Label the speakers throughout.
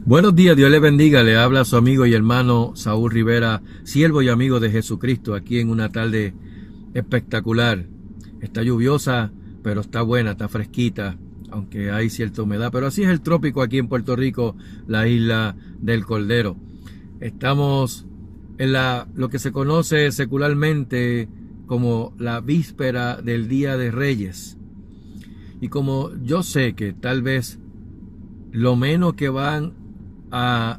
Speaker 1: Buenos días, Dios le bendiga. Le habla su amigo y hermano Saúl Rivera, siervo y amigo de Jesucristo, aquí en una tarde espectacular. Está lluviosa, pero está buena, está fresquita, aunque hay cierta humedad. Pero así es el trópico aquí en Puerto Rico, la isla del Cordero. Estamos en lo que se conoce secularmente como la víspera del Día de Reyes. Y como yo sé que tal vez lo menos que van a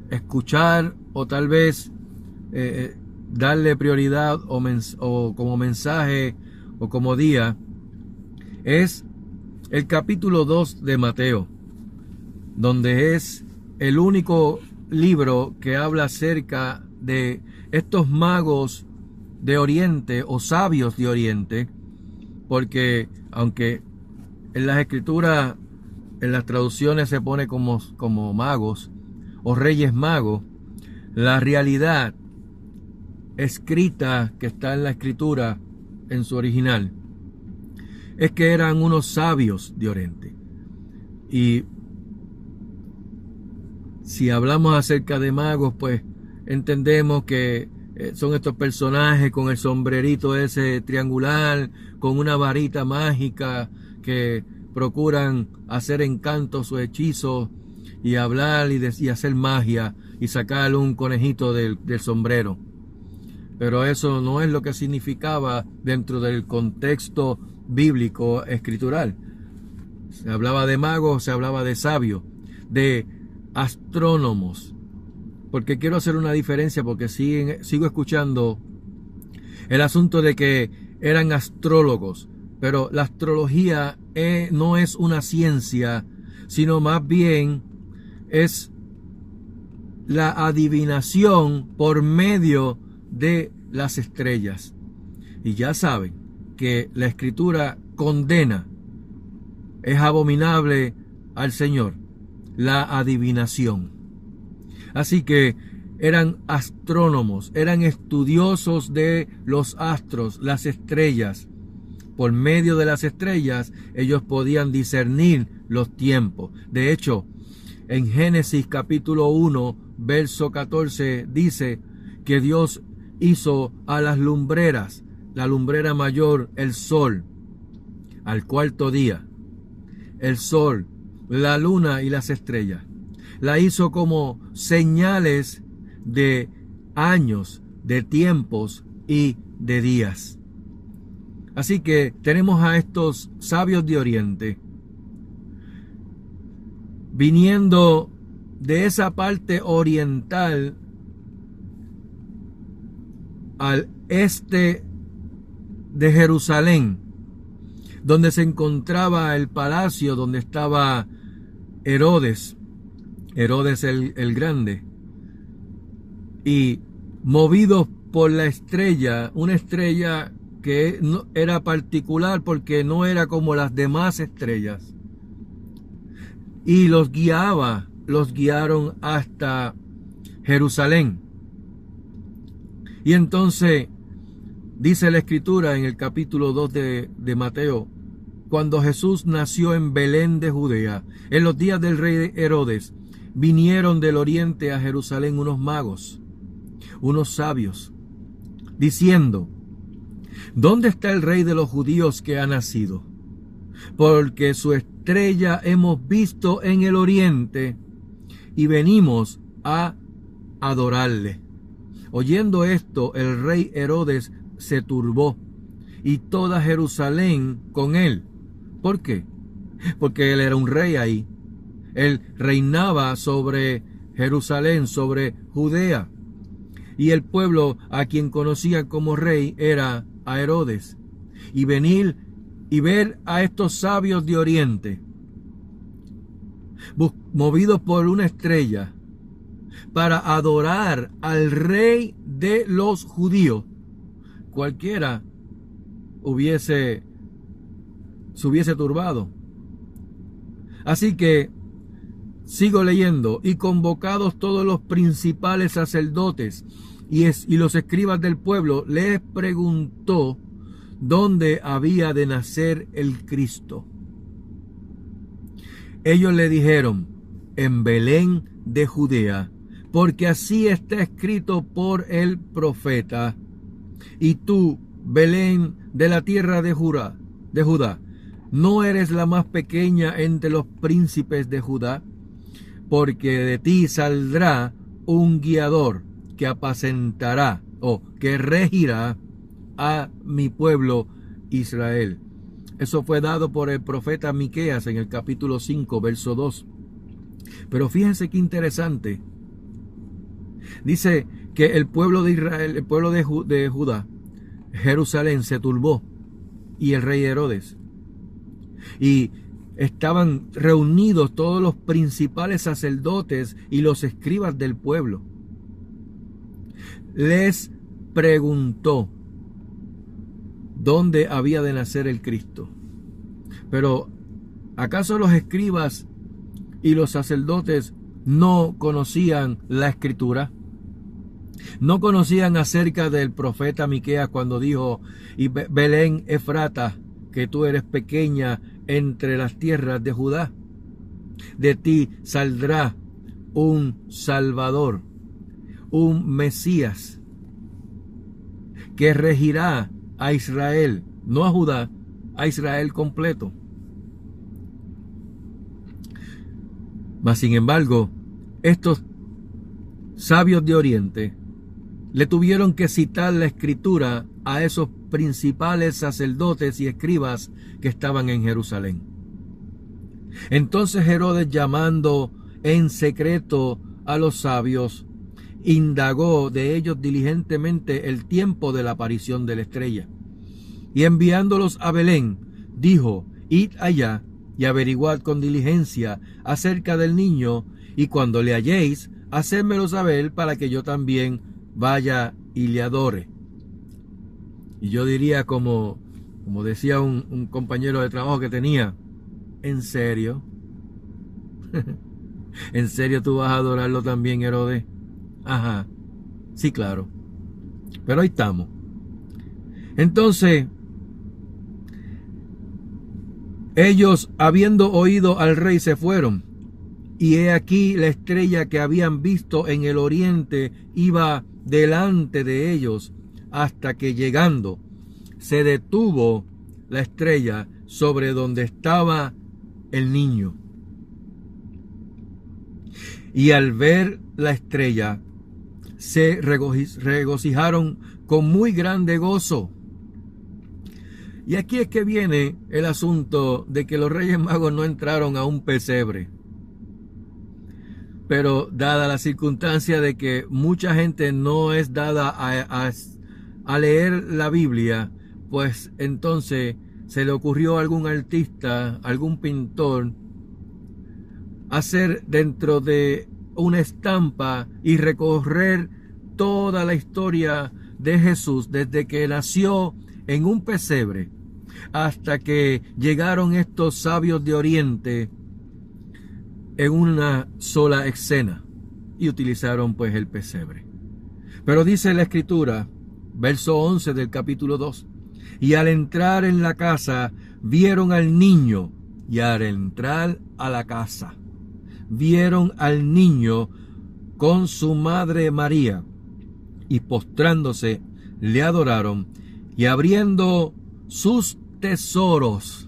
Speaker 1: escuchar o tal vez darle prioridad o como mensaje o como día es el capítulo 2 de Mateo, donde es el único libro que habla acerca de estos magos de Oriente o sabios de Oriente, porque aunque en las escrituras, en las traducciones se pone como magos o reyes magos, la realidad escrita que está en la escritura en su original es que eran unos sabios de Oriente. Y si hablamos acerca de magos, pues entendemos que son estos personajes con el sombrerito ese triangular, con una varita mágica que procuran hacer encantos o hechizos y hablar y hacer magia y sacar un conejito del sombrero. Pero eso no es lo que significaba dentro del contexto bíblico escritural. Se hablaba de magos, se hablaba de sabios, de astrónomos. Porque quiero hacer una diferencia, porque sigo escuchando el asunto de que eran astrólogos. Pero la astrología no es una ciencia, sino más bien es la adivinación por medio de las estrellas. Y ya saben que la escritura condena, es abominable al Señor, la adivinación. Así que eran astrónomos, eran estudiosos de los astros, las estrellas. Por medio de las estrellas, ellos podían discernir los tiempos. De hecho, en Génesis capítulo 1, verso 14, dice que Dios hizo a las lumbreras, la lumbrera mayor, el sol, al cuarto día. El sol, la luna y las estrellas. La hizo como señales de años, de tiempos y de días. Así que tenemos a estos sabios de Oriente viniendo de esa parte oriental al este de Jerusalén, donde se encontraba el palacio donde estaba Herodes el Grande, y movidos por la estrella, una estrella que no era particular porque no era como las demás estrellas, y los guiaron hasta Jerusalén. Y entonces dice la escritura en el capítulo 2 de Mateo: cuando Jesús nació en Belén de Judea, en los días del rey Herodes, vinieron del oriente a Jerusalén unos magos, unos sabios, diciendo: ¿dónde está el rey de los judíos que ha nacido? Porque su estrella hemos visto en el oriente y venimos a adorarle. Oyendo esto, el rey Herodes se turbó y toda Jerusalén con él. ¿Por qué? Porque él era un rey ahí. Él reinaba sobre Jerusalén, sobre Judea. Y el pueblo a quien conocía como rey era a Herodes. Y venir y ver a estos sabios de Oriente, movidos por una estrella, para adorar al rey de los judíos, cualquiera se hubiese turbado. Así que sigo leyendo: y convocados todos los principales sacerdotes y los escribas del pueblo, les preguntó dónde había de nacer el Cristo. Ellos le dijeron: en Belén de Judea, porque así está escrito por el profeta. Y tú, Belén de la tierra de Judá, no eres la más pequeña entre los príncipes de Judá, porque de ti saldrá un guiador que apacentará o que regirá a mi pueblo Israel. Eso fue dado por el profeta Miqueas en el capítulo 5, verso 2. Pero fíjense qué interesante. Dice que el pueblo de Israel, el pueblo de Judá, Jerusalén, se turbó, y el rey Herodes. Y estaban reunidos todos los principales sacerdotes y los escribas del pueblo. Les preguntó dónde había de nacer el Cristo. Pero ¿acaso los escribas y los sacerdotes no conocían la Escritura? ¿No conocían acerca del profeta Miqueas cuando dijo: y Belén Efrata, que tú eres pequeña entre las tierras de Judá? De ti saldrá un Salvador, un Mesías, que regirá a Israel, no a Judá, a Israel completo. Mas sin embargo, estos sabios de Oriente le tuvieron que citar la Escritura a esos principales sacerdotes y escribas que estaban en Jerusalén. Entonces Herodes, llamando en secreto a los sabios, indagó de ellos diligentemente el tiempo de la aparición de la estrella. Y enviándolos a Belén, dijo: id allá y averiguad con diligencia acerca del niño, y cuando le halléis, hacedmelo saber para que yo también vaya y le adore. Y yo diría, como decía un compañero de trabajo que tenía: ¿en serio? ¿En serio tú vas a adorarlo también, Herodes? Ajá, sí, claro. Pero ahí estamos. Entonces, ellos, habiendo oído al rey, se fueron. Y he aquí la estrella que habían visto en el oriente iba delante de ellos, hasta que llegando se detuvo la estrella sobre donde estaba el niño. Y al ver la estrella se regocijaron con muy grande gozo. Y aquí es que viene el asunto de que los Reyes Magos no entraron a un pesebre. Pero dada la circunstancia de que mucha gente no es dada a leer la Biblia, pues entonces se le ocurrió a algún artista, algún pintor, hacer dentro de una estampa y recorrer toda la historia de Jesús desde que nació en un pesebre hasta que llegaron estos sabios de Oriente en una sola escena, y utilizaron pues el pesebre. Pero dice la Escritura, verso 11 del capítulo 2: y al entrar en la casa vieron al niño, y al entrar a la casa vieron al niño con su madre María, y postrándose le adoraron, y abriendo sus tesoros,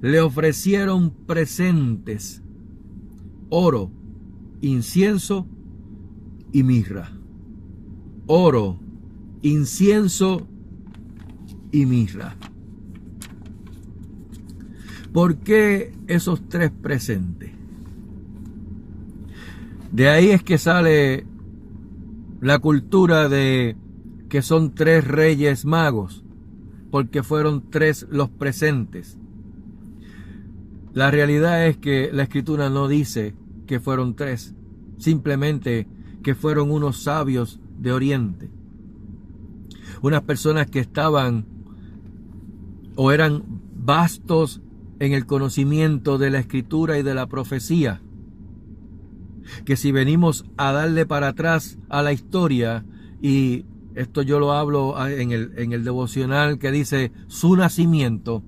Speaker 1: le ofrecieron presentes: oro, incienso y mirra. Oro, incienso y mirra. ¿Por qué esos tres presentes? De ahí es que sale la cultura de que son tres reyes magos, porque fueron tres los presentes. La realidad es que la Escritura no dice que fueron tres, simplemente que fueron unos sabios de Oriente, unas personas que estaban o eran vastos en el conocimiento de la Escritura y de la profecía, que si venimos a darle para atrás a la historia, y esto yo lo hablo en el devocional que dice su nacimiento,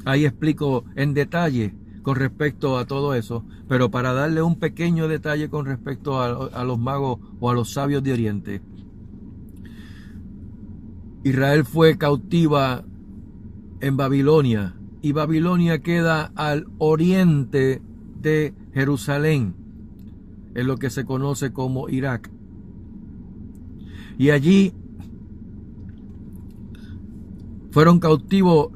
Speaker 1: ahí explico en detalle con respecto a todo eso, pero para darle un pequeño detalle con respecto a los magos o a los sabios de Oriente. Israel fue cautiva en Babilonia, y Babilonia queda al oriente de Jerusalén, en lo que se conoce como Irak. Y allí fueron cautivos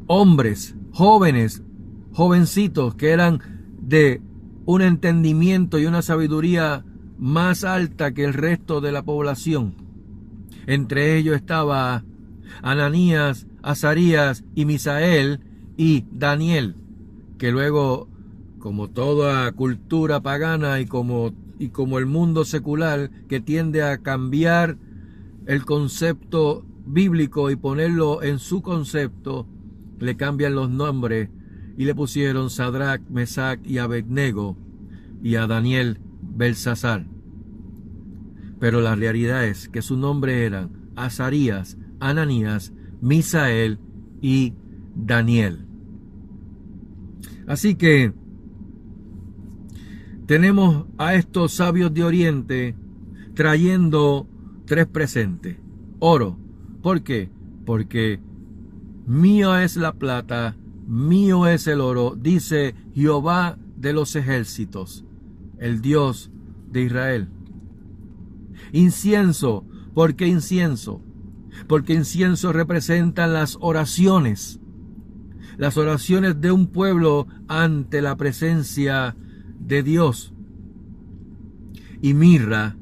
Speaker 1: hombres, jóvenes, jovencitos que eran de un entendimiento y una sabiduría más alta que el resto de la población. Entre ellos estaba Ananías, Azarías y Misael y Daniel, que luego, como toda cultura pagana y como el mundo secular que tiende a cambiar el concepto bíblico y ponerlo en su concepto, le cambian los nombres y le pusieron Sadrach, Mesach y Abednego, y a Daniel Belsasar. Pero la realidad es que su nombre eran Azarías, Ananías, Misael y Daniel. Así que tenemos a estos sabios de Oriente trayendo 3 presentes. Oro. ¿Por qué? Porque mío es la plata, mío es el oro, dice Jehová de los ejércitos, el Dios de Israel. Incienso. ¿Por qué incienso? Porque incienso representan las oraciones de un pueblo ante la presencia de Dios. Y mirra,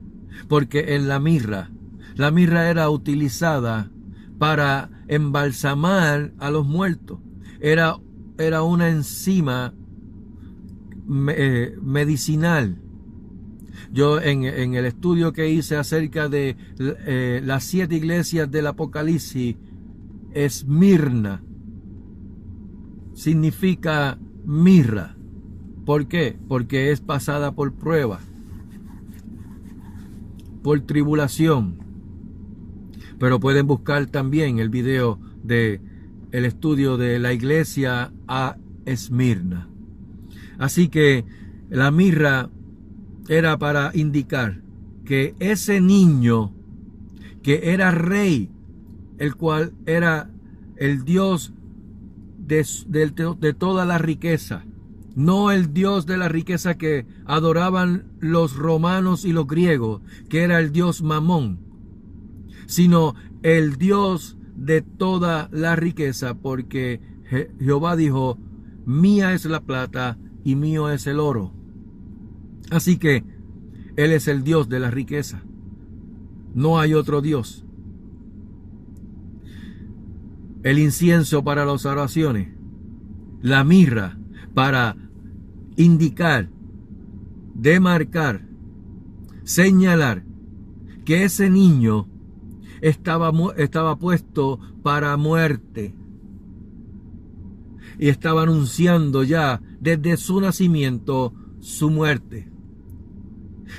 Speaker 1: porque en la mirra era utilizada para embalsamar a los muertos. Era una enzima medicinal. Yo en el estudio que hice acerca de las 7 iglesias del Apocalipsis, Esmirna significa mirra. ¿Por qué? Porque es pasada por prueba, por tribulación. Pero pueden buscar también el video de el estudio de la iglesia a Esmirna. Así que la mirra era para indicar que ese niño que era rey, el cual era el Dios de toda la riqueza, no el Dios de la riqueza que adoraban los romanos y los griegos, que era el Dios Mamón, sino el Dios de toda la riqueza, porque Jehová dijo, mía es la plata y mío es el oro. Así que Él es el Dios de la riqueza. No hay otro Dios. El incienso para las oraciones, la mirra para indicar, demarcar, señalar que ese niño estaba puesto para muerte y estaba anunciando ya desde su nacimiento su muerte.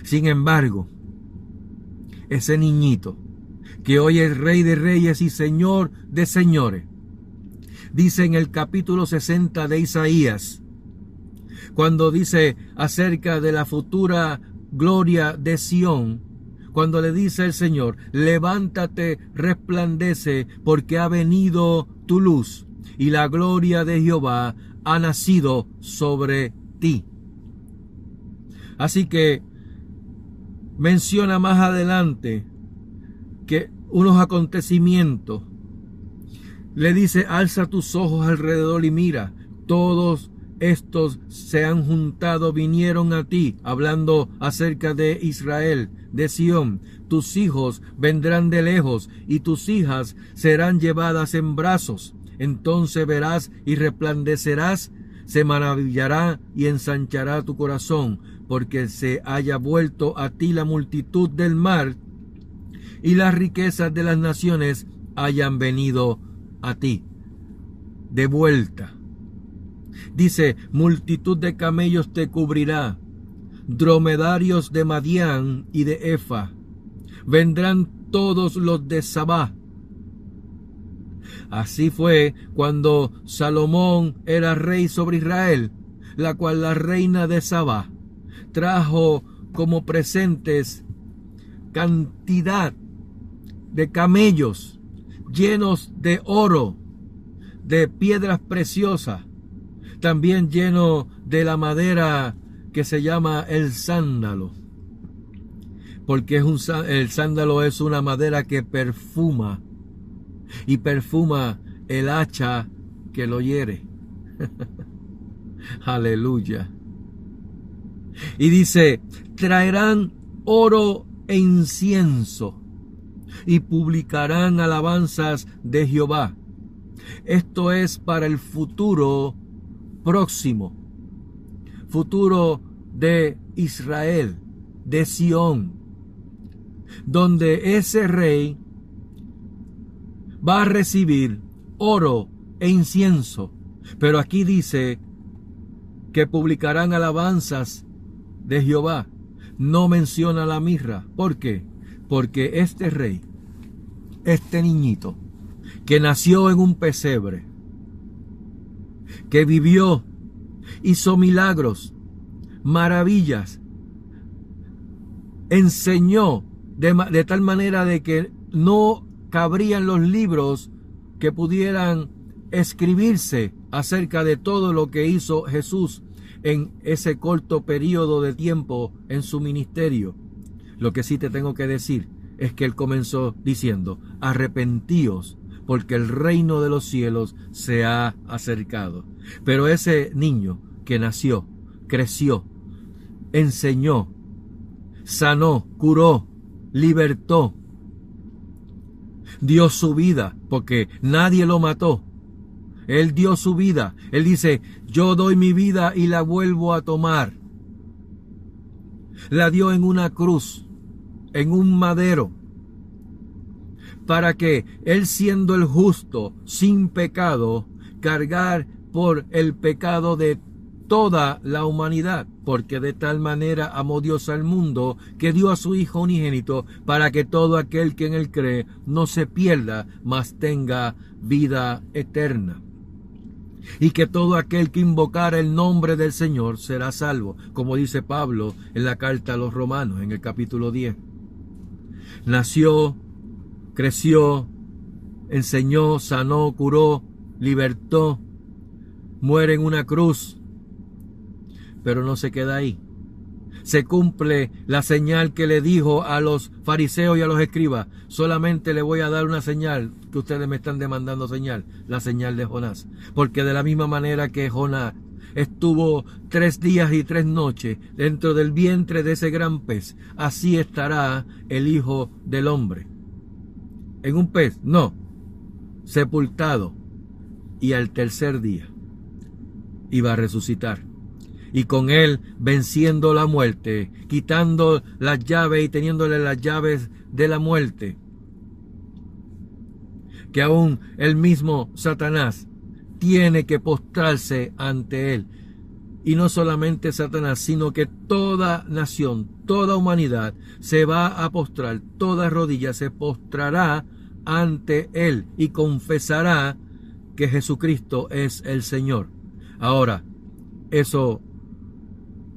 Speaker 1: Sin embargo, ese niñito que hoy es Rey de Reyes y Señor de Señores, dice en el capítulo 60 de Isaías, cuando dice acerca de la futura gloria de Sión, cuando le dice el Señor, levántate, resplandece, porque ha venido tu luz y la gloria de Jehová ha nacido sobre ti. Así que menciona más adelante que unos acontecimientos. Le dice, alza tus ojos alrededor y mira, todos estos se han juntado, vinieron a ti, hablando acerca de Israel, de Sión. Tus hijos vendrán de lejos y tus hijas serán llevadas en brazos. Entonces verás y resplandecerás, se maravillará y ensanchará tu corazón, porque se haya vuelto a ti la multitud del mar y las riquezas de las naciones hayan venido a ti. De vuelta. Dice, multitud de camellos te cubrirá, dromedarios de Madián y de Efa. Vendrán todos los de Sabá. Así fue cuando Salomón era rey sobre Israel, la cual la reina de Sabá trajo como presentes cantidad de camellos llenos de oro, de piedras preciosas, también lleno de la madera que se llama el sándalo, porque el sándalo es una madera que perfuma y perfuma el hacha que lo hiere. Aleluya. Y dice, traerán oro e incienso y publicarán alabanzas de Jehová. Esto es para el futuro próximo, futuro de Israel, de Sión, donde ese rey va a recibir oro e incienso. Pero aquí dice que publicarán alabanzas de Jehová. No menciona la mirra. ¿Por qué? Porque este rey, este niñito, que nació en un pesebre, que vivió, hizo milagros, maravillas, enseñó de tal manera de que no cabrían los libros que pudieran escribirse acerca de todo lo que hizo Jesús en ese corto periodo de tiempo en su ministerio. Lo que sí te tengo que decir es que él comenzó diciendo, arrepentíos, porque el reino de los cielos se ha acercado. Pero ese niño que nació, creció, enseñó, sanó, curó, libertó, dio su vida, porque nadie lo mató. Él dio su vida. Él dice, yo doy mi vida y la vuelvo a tomar. La dio en una cruz, en un madero, para que él, siendo el justo, sin pecado, cargar por el pecado de toda la humanidad, porque de tal manera amó Dios al mundo que dio a su Hijo unigénito, para que todo aquel que en él cree no se pierda, mas tenga vida eterna. Y que todo aquel que invocara el nombre del Señor será salvo, como dice Pablo en la carta a los Romanos, en el capítulo 10. Nació, creció, enseñó, sanó, curó, libertó, muere en una cruz, pero no se queda ahí. Se cumple la señal que le dijo a los fariseos y a los escribas, solamente le voy a dar una señal, que ustedes me están demandando señal, la señal de Jonás. Porque de la misma manera que Jonás estuvo 3 días y 3 noches dentro del vientre de ese gran pez, así estará el Hijo del Hombre. ¿En un pez? No, sepultado, y al tercer día iba a resucitar. Y con él venciendo la muerte, quitando las llaves y teniéndole las llaves de la muerte, que aún el mismo Satanás tiene que postrarse ante él. Y no solamente Satanás, sino que toda nación, toda humanidad se va a postrar, toda rodilla se postrará ante él y confesará que Jesucristo es el Señor. Ahora, eso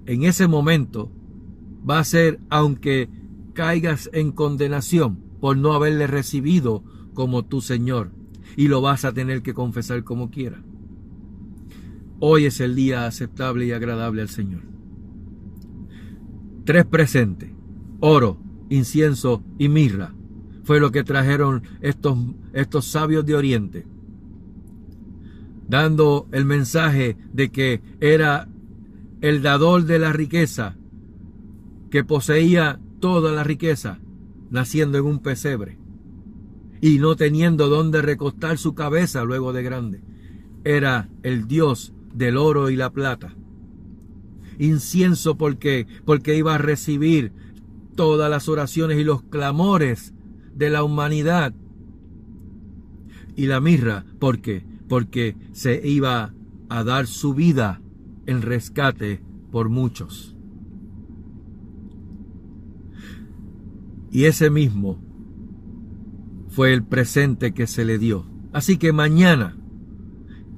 Speaker 1: en ese momento va a ser, aunque caigas en condenación por no haberle recibido como tu Señor, y lo vas a tener que confesar como quiera. Hoy es el día aceptable y agradable al Señor. 3 presentes: oro, incienso y mirra. Fue lo que trajeron estos sabios de Oriente, dando el mensaje de que era el dador de la riqueza, que poseía toda la riqueza, naciendo en un pesebre y no teniendo dónde recostar su cabeza luego de grande. Era el Dios del oro y la plata. Incienso porque iba a recibir todas las oraciones y los clamores de la humanidad. Y la mirra, ¿por qué? Porque se iba a dar su vida en rescate por muchos. Y ese mismo fue el presente que se le dio. Así que mañana,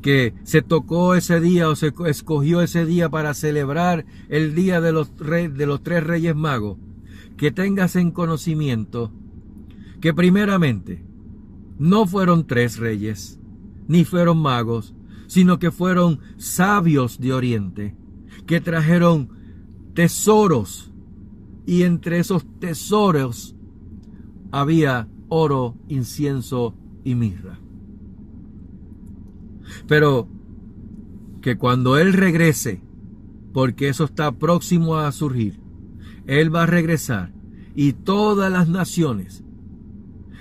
Speaker 1: que se tocó ese día o se escogió ese día para celebrar el día de los tres Reyes Magos, que tengas en conocimiento que primeramente no fueron tres reyes, ni fueron magos, sino que fueron sabios de Oriente, que trajeron tesoros, y entre esos tesoros había oro, incienso y mirra. Pero que cuando Él regrese, porque eso está próximo a surgir, Él va a regresar y todas las naciones,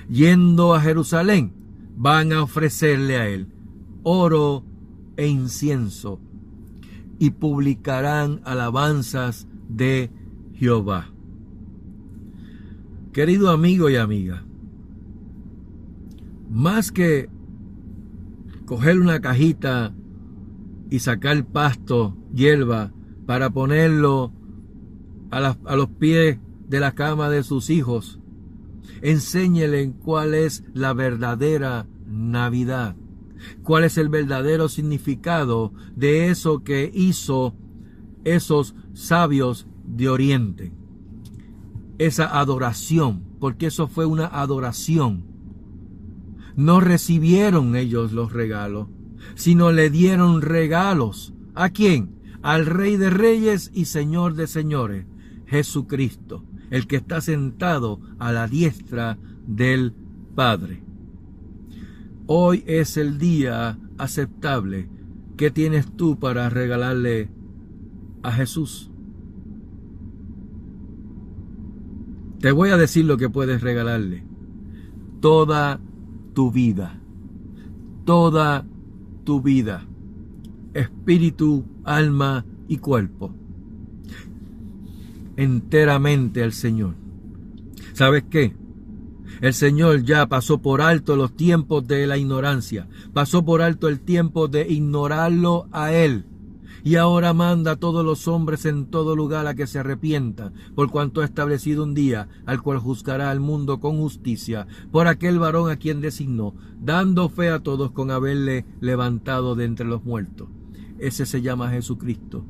Speaker 1: yendo a Jerusalén, van a ofrecerle a Él oro e incienso y publicarán alabanzas de Jehová. Querido amigo y amiga, más que coger una cajita y sacar pasto, hierba, para ponerlo a los pies de la cama de sus hijos, enséñele cuál es la verdadera Navidad, cuál es el verdadero significado de eso que hizo esos sabios de Oriente, esa adoración, porque eso fue una adoración. No recibieron ellos los regalos, sino le dieron regalos. ¿A quién? Al Rey de Reyes y Señor de Señores, Jesucristo, el que está sentado a la diestra del Padre. Hoy es el día aceptable. ¿Qué tienes tú para regalarle a Jesús? Te voy a decir lo que puedes regalarle. Toda tu vida, toda tu vida, espíritu, alma y cuerpo, enteramente al Señor. ¿Sabes qué? El Señor ya pasó por alto los tiempos de la ignorancia, pasó por alto el tiempo de ignorarlo a Él, y ahora manda a todos los hombres en todo lugar a que se arrepientan, por cuanto ha establecido un día al cual juzgará al mundo con justicia, por aquel varón a quien designó, dando fe a todos con haberle levantado de entre los muertos. Ese se llama Jesucristo.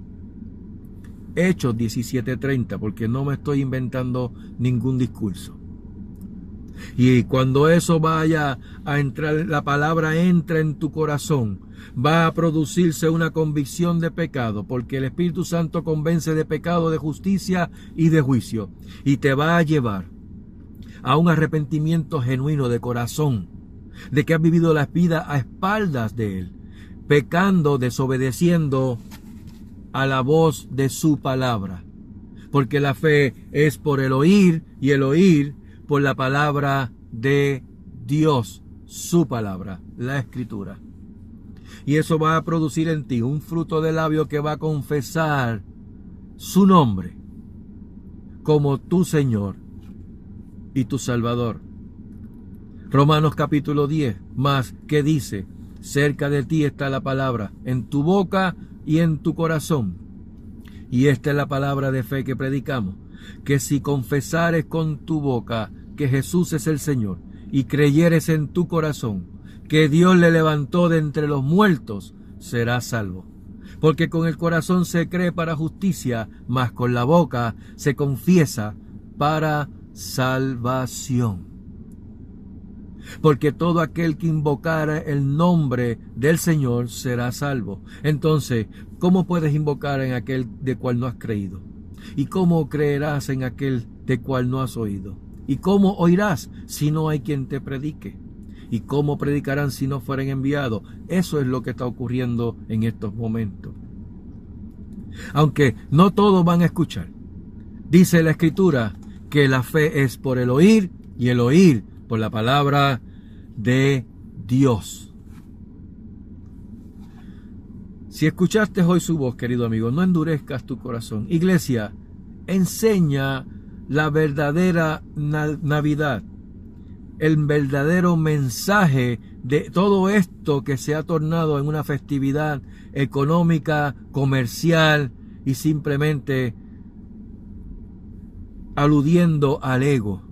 Speaker 1: Hechos 17:30, porque no me estoy inventando ningún discurso. Y cuando eso vaya a entrar, la palabra entra en tu corazón, va a producirse una convicción de pecado, porque el Espíritu Santo convence de pecado, de justicia y de juicio, y te va a llevar a un arrepentimiento genuino de corazón, de que has vivido la vida a espaldas de Él, pecando, desobedeciendo a la voz de su palabra, porque la fe es por el oír, y el oír por la palabra de Dios, su palabra, la Escritura. Y eso va a producir en ti un fruto de labio que va a confesar su nombre como tu Señor y tu Salvador. Romanos capítulo 10, más que dice, cerca de ti está la palabra, en tu boca y en tu corazón. Y esta es la palabra de fe que predicamos, que si confesares con tu boca que Jesús es el Señor y creyeres en tu corazón que Dios le levantó de entre los muertos, serás salvo. Porque con el corazón se cree para justicia, mas con la boca se confiesa para salvación. Porque todo aquel que invocara el nombre del Señor será salvo. Entonces, ¿cómo puedes invocar en aquel de cual no has creído? ¿Y cómo creerás en aquel de cual no has oído? ¿Y cómo oirás si no hay quien te predique? ¿Y cómo predicarán si no fueren enviados? Eso es lo que está ocurriendo en estos momentos. Aunque no todos van a escuchar. Dice la Escritura que la fe es por el oír, y el oír por la palabra de Dios. Si escuchaste hoy su voz, querido amigo, no endurezcas tu corazón. Iglesia, enseña la verdadera Navidad, el verdadero mensaje de todo esto que se ha tornado en una festividad económica, comercial y simplemente aludiendo al ego,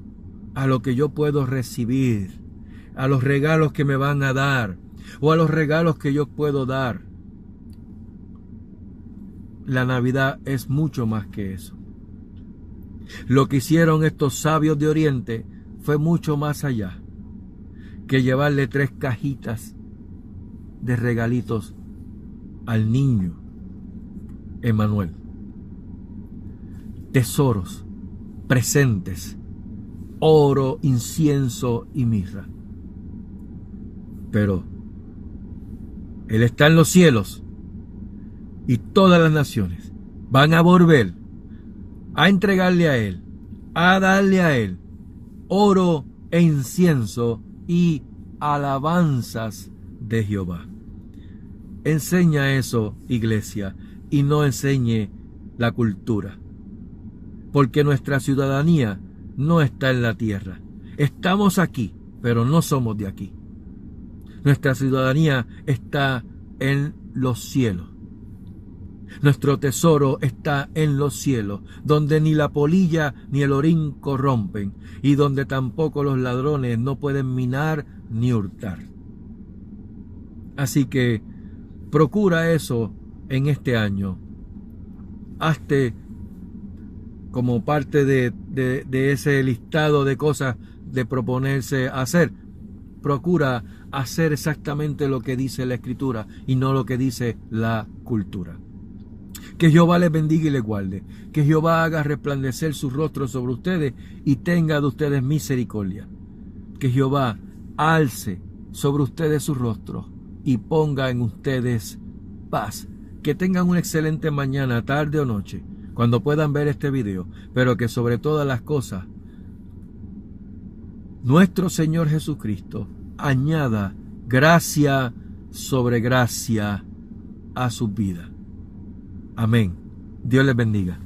Speaker 1: a lo que yo puedo recibir, a los regalos que me van a dar o a los regalos que yo puedo dar. La Navidad es mucho más que eso. Lo que hicieron estos sabios de Oriente fue mucho más allá que llevarle 3 cajitas de regalitos al niño Emmanuel. Tesoros, presentes, oro, incienso y mirra. Pero Él está en los cielos y todas las naciones van a volver a entregarle a Él, a darle a Él oro e incienso y alabanzas de Jehová. Enseña eso, iglesia, y no enseñe la cultura. Porque nuestra ciudadanía no está en la tierra. Estamos aquí, pero no somos de aquí. Nuestra ciudadanía está en los cielos. Nuestro tesoro está en los cielos, donde ni la polilla ni el orín corrompen, y donde tampoco los ladrones no pueden minar ni hurtar. Así que procura eso en este año. Hazte como parte de ese listado de cosas de proponerse hacer. Procura hacer exactamente lo que dice la Escritura y no lo que dice la cultura. Que Jehová les bendiga y les guarde. Que Jehová haga resplandecer su rostro sobre ustedes y tenga de ustedes misericordia. Que Jehová alce sobre ustedes su rostro y ponga en ustedes paz. Que tengan una excelente mañana, tarde o noche, cuando puedan ver este video. Pero que sobre todas las cosas, nuestro Señor Jesucristo añada gracia sobre gracia a sus vidas. Amén. Dios les bendiga.